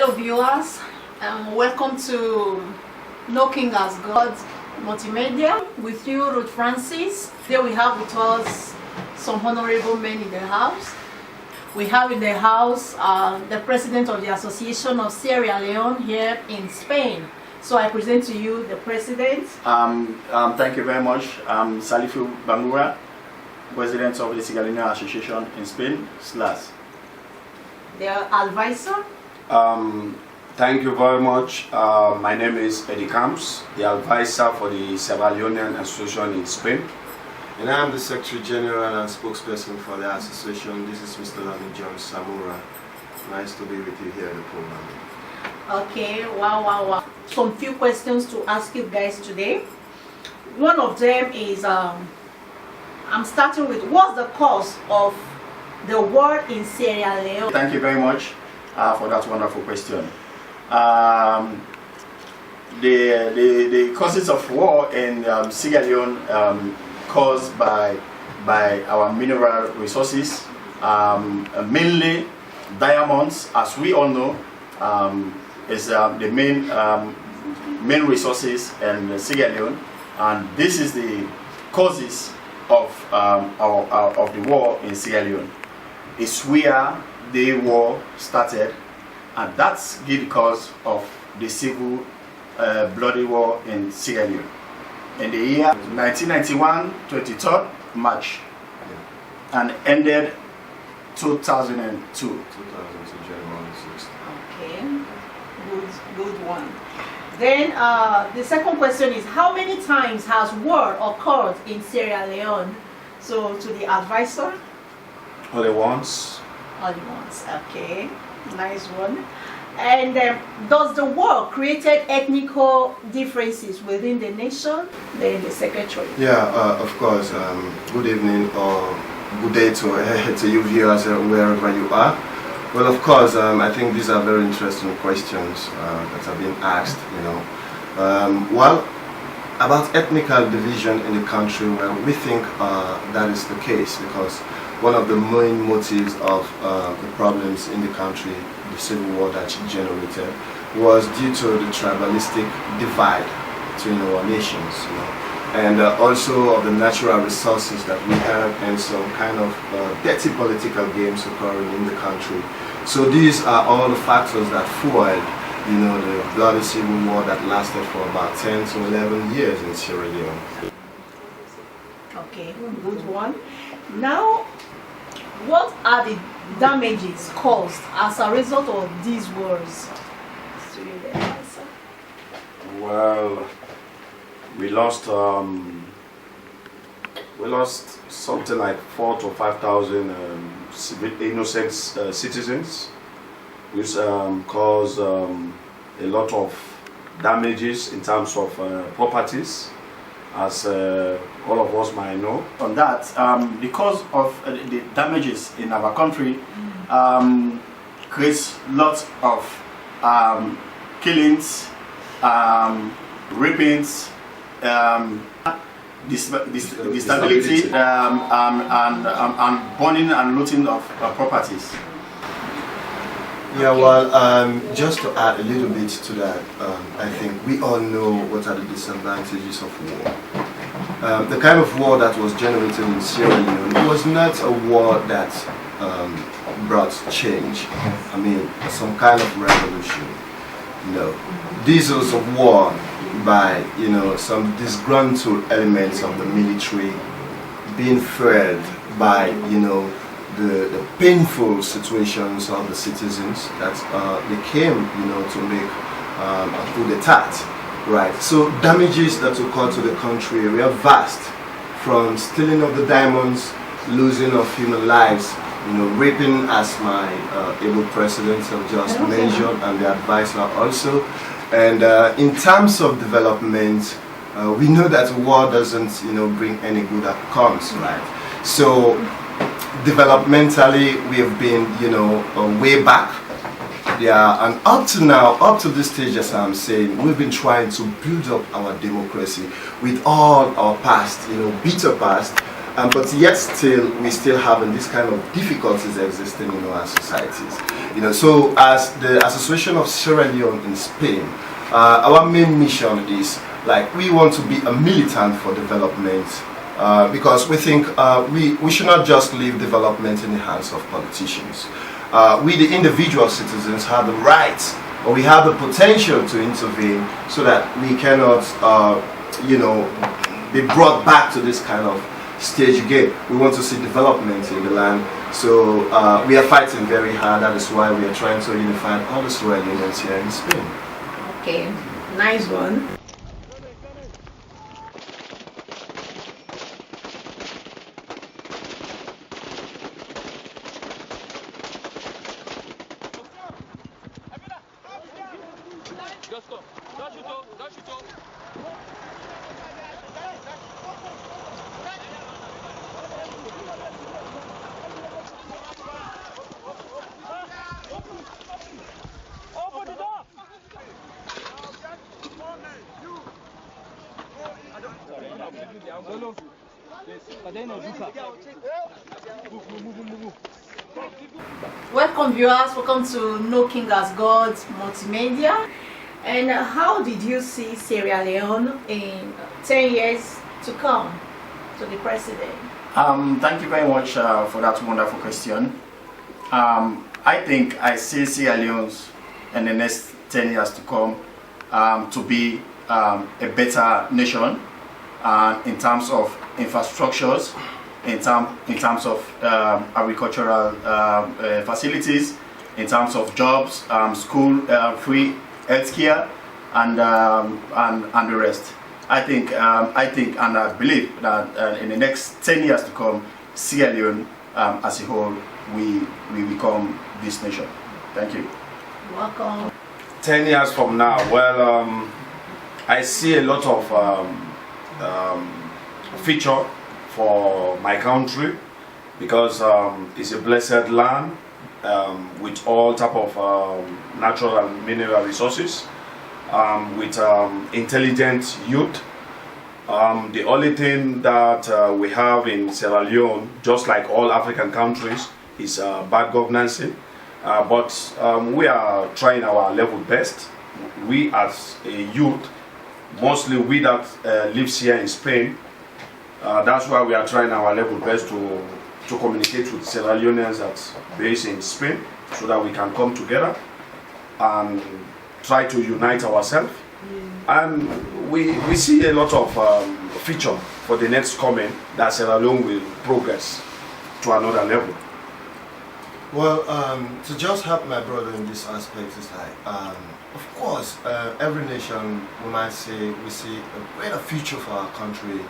Hello viewers, welcome to No King as God Multimedia. With you, Ruth Francis. Today we have with us some honorable men in the house. We have in the house the president of the Association of Sierra Leone here in Spain. So I present to you the president. Thank you very much. I'm SALIFU BANGURA, president of the Sierra Leone Association in Spain, SLAS. The advisor. Thank you very much. My name is Eddie Camps, the advisor for the Sierra Leonean Association in Spain. And I am the Secretary General and spokesperson for the association. This is Mr. Lonnie John Samura. Nice to be with you here in the program. Okay, wow. Some few questions to ask you guys today. One of them is, I'm starting with, what's the cause of the war in Sierra Leone? Thank you very much for that wonderful question. The causes of war in Sierra Leone caused by our mineral resources, mainly diamonds, as we all know, is the main resources in Sierra Leone, and this is the causes of the war in Sierra Leone. It's where the war started, and that's the cause of the civil bloody war in Sierra Leone. In the year 1991, 23rd March, and ended 2002. 2002, January 6th. Okay, good one. Then the second question is, how many times has war occurred in Sierra Leone? So to the advisor. Only once. Only once. Okay, nice one. And does the war created ethnical differences within the nation? Then the secretary. Yeah, of course. Good evening or good day to you viewers wherever you are. Well, of course, I think these are very interesting questions that have been asked. Well, about ethnical division in the country, well, we think that is the case because one of the main motives of the problems in the country, the civil war that generated, was due to the tribalistic divide between our nations, and also of the natural resources that we have, and some kind of dirty political games occurring in the country. So these are all the factors that fueled, the bloody civil war that lasted for about 10 to 11 years in Sierra Leone. Okay, good one. Now, what are the damages caused as a result of these wars? Well, we lost something like 4,000 to 5,000 innocent citizens, which caused a lot of damages in terms of properties, as all of us might know. On that, because of the damages in our country, creates lots of killings, rapings, disability, and burning and looting of properties. Yeah, well, just to add a little bit to that, I think we all know what are the disadvantages of war. The kind of war that was generated in Sierra Leone was not a war that brought change. I mean, some kind of revolution. No. This was a war by, some disgruntled elements of the military being fueled by, the painful situations of the citizens that they came, to make a coup d'etat, right? So damages that occurred to the country were vast, from stealing of the diamonds, losing of human lives, raping, as my able president have just mentioned, and the advisor also. And in terms of development, we know that war doesn't, bring any good outcomes, right? So developmentally, we have been, way back. Yeah, and up to now, up to this stage, as I'm saying, we've been trying to build up our democracy with all our past, bitter past, but yet still we still having this kind of difficulties existing in our societies. So as the Association of Sierra Leone in Spain, our main mission is like we want to be a militant for development, because we think we should not just leave development in the hands of politicians. We, the individual citizens, have the right, or we have the potential to intervene so that we cannot, be brought back to this kind of stage again. We want to see development in the land, so we are fighting very hard. That is why we are trying to unify all the Sierra Leoneans here in Spain. Okay, nice one. Welcome viewers, welcome to No King as God Multimedia. And how did you see Sierra Leone in 10 years to come to the president? Thank you very much for that wonderful question. I think I see Sierra Leone in the next 10 years to come to be a better nation in terms of infrastructures, in terms of agricultural facilities, in terms of jobs, school, free healthcare, and the rest. I think and I believe that in the next 10 years to come, Sierra Leone as a whole we become this nation. Thank you. Welcome. 10 years from now, well, I see a lot of future for my country, because it's a blessed land with all type of natural and mineral resources, with intelligent youth. The only thing that we have in Sierra Leone, just like all African countries, is bad governance. But we are trying our level best. We as a youth, mostly we that lives here in Spain, that's why we are trying our level best to communicate with Sierra Leoneans that's based in Spain, so that we can come together and try to unite ourselves. And we see a lot of future for the next coming, that Sierra Leone will progress to another level. Well, to just help my brother in this aspect is like, of course, every nation, we might say, we see a greater future for our country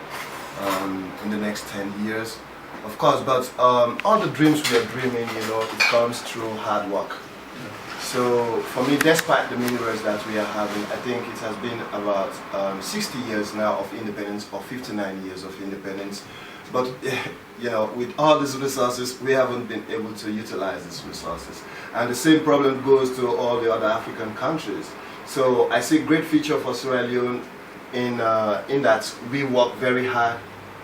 in the next 10 years. Of course, but all the dreams we are dreaming, it comes through hard work. So for me, despite the minerals that we are having, I think it has been about 60 years now of independence, or 59 years of independence. But with all these resources, we haven't been able to utilize these resources. And the same problem goes to all the other African countries. So I see great future for Sierra Leone in that we work very hard.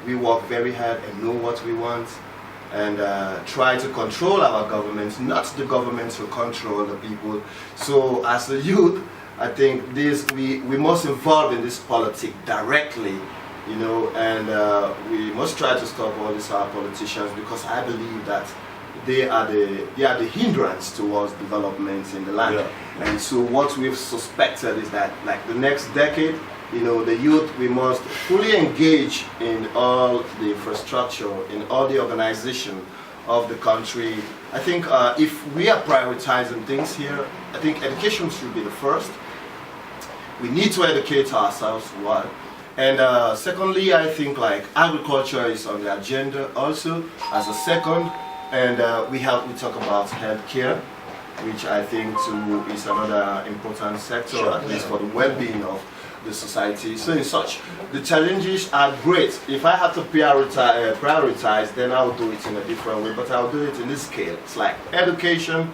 We work very hard and know what we want, and try to control our government, not the government to control the people. So as a youth, I think we must involve in this politics directly, and we must try to stop all these our politicians, because I believe that they are the hindrance towards development in the land. Yeah. And so what we've suspected is that, like, the next decade, the youth, we must fully engage in all the infrastructure, in all the organization of the country. I think if we are prioritizing things here, I think education should be the first. We need to educate ourselves, one. And secondly, I think like agriculture is on the agenda also as a second. And we talk about healthcare, which I think too is another important sector, sure, at least for the well-being of the society. So in such, the challenges are great. If I have to prioritize, then I'll do it in a different way, but I'll do it in this scale. It's like education,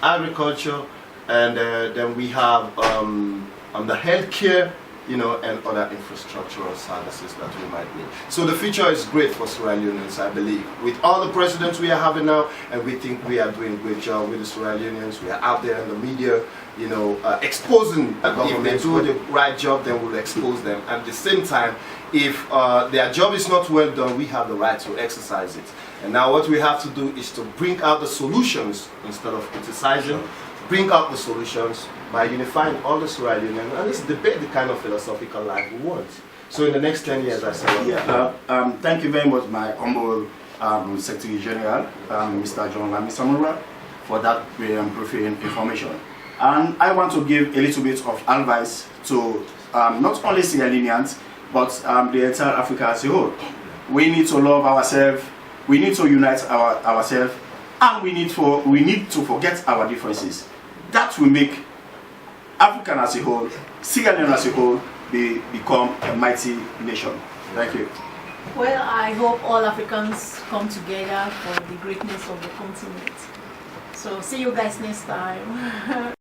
agriculture, and then we have the healthcare, you know, and other infrastructural services that we might need. So the future is great for Sierra Leoneans, I believe. With all the presidents we are having now, and we think we are doing a great job with the Sierra Leoneans. We are out there in the media, you know, exposing the government. If they do the right job, then we'll expose them. At the same time, if their job is not well done, we have the right to exercise it. And now what we have to do is to bring out the solutions instead of criticizing. Bring out the solutions by unifying all the Sierra Leoneans, and let's debate the kind of philosophical life we want. So in the next 10 years, I say, thank you very much, my humble Secretary General, Mr. John Lamisamura, for that brief information. And I want to give a little bit of advice to not only Sierra Leoneans, but the entire Africa as a whole. We need to love ourselves, we need to unite ourselves, and we need to forget our differences. That will make African as a whole, Sierra Leone as a whole, become a mighty nation. Thank you. Well, I hope all Africans come together for the greatness of the continent. So see you guys next time.